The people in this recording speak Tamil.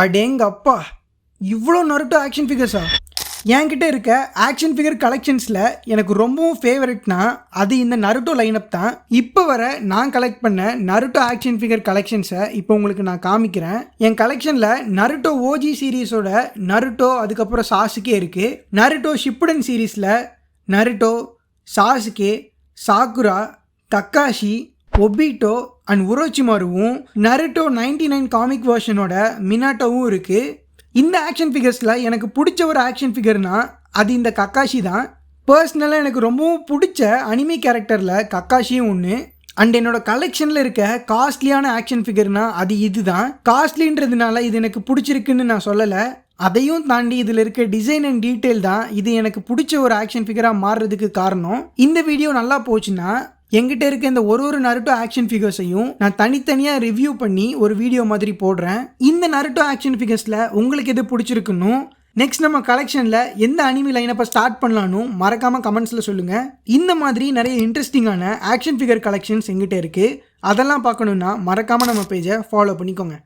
அடேங்கப்பா! இவ்வளோ நருட்டோ ஆக்ஷன் ஃபிகர்ஸா? என்கிட்ட இருக்க ஆக்ஷன் ஃபிகர் கலெக்ஷன்ஸில் எனக்கு ரொம்பவும் ஃபேவரட்னா அது இந்த நருட்டோ லைனப் தான். இப்போ வர நான் கலெக்ட் பண்ண நருட்டோ ஆக்ஷன் ஃபிகர் கலெக்ஷன்ஸை இப்போ உங்களுக்கு நான் காமிக்கிறேன். என் கலெக்ஷனில் நருட்டோ ஓஜி சீரீஸோட நருட்டோ அதுக்கப்புறம் சாசுகே இருக்குது. நருட்டோ ஷிப்புடன் சீரீஸில் Naruto, Sasuke, Sakura, Kakashi, Obito and உரோச்சிமாருவும் நருட்டோ 99 காமிக் வெர்ஷனோட மினாட்டோவும் இருக்குது. இந்த ஆக்ஷன் ஃபிகர்ஸில் எனக்கு பிடிச்ச ஒரு ஆக்ஷன் ஃபிகர்னா அது இந்த கக்காஷி தான். பர்சனலாக எனக்கு ரொம்பவும் பிடிச்ச அனிமே கேரக்டரில் கக்காஷியும் ஒன்று. அண்ட் என்னோட கலெக்ஷனில் இருக்க காஸ்ட்லியான ஆக்ஷன் ஃபிகர்னா அது இது தான். காஸ்ட்லின்றதுனால இது எனக்கு பிடிச்சிருக்குன்னு நான் சொல்லலை. அதையும் தாண்டி இதில் இருக்க டிசைன் அண்ட் டீட்டெயில் தான் இது எனக்கு பிடிச்ச ஒரு ஆக்ஷன் ஃபிகராக மாறுறதுக்கு காரணம். இந்த வீடியோ நல்லா போச்சுன்னா என்கிட்ட இருக்க இந்த ஒரு நருட்டோ ஆக்ஷன் ஃபிகர்ஸையும் நான் தனித்தனியாக ரிவ்யூ பண்ணி ஒரு வீடியோ மாதிரி போடுறேன். இந்த நருட்டோ ஆக்ஷன் ஃபிகர்ஸில் உங்களுக்கு எது பிடிச்சிருக்குன்னு, நெக்ஸ்ட் நம்ம கலெக்ஷனில் எந்த அனிமி லைனப்பை ஸ்டார்ட் பண்ணலான்னு மறக்காமல் கமெண்ட்ஸில் சொல்லுங்கள். இந்த மாதிரி நிறைய இன்ட்ரெஸ்டிங்கான ஆக்ஷன் ஃபிகர் கலெக்ஷன்ஸ் எங்கிட்ட இருக்குது. அதெல்லாம் பார்க்கணுன்னா மறக்காமல் நம்ம பேஜை ஃபாலோ பண்ணிக்கோங்க.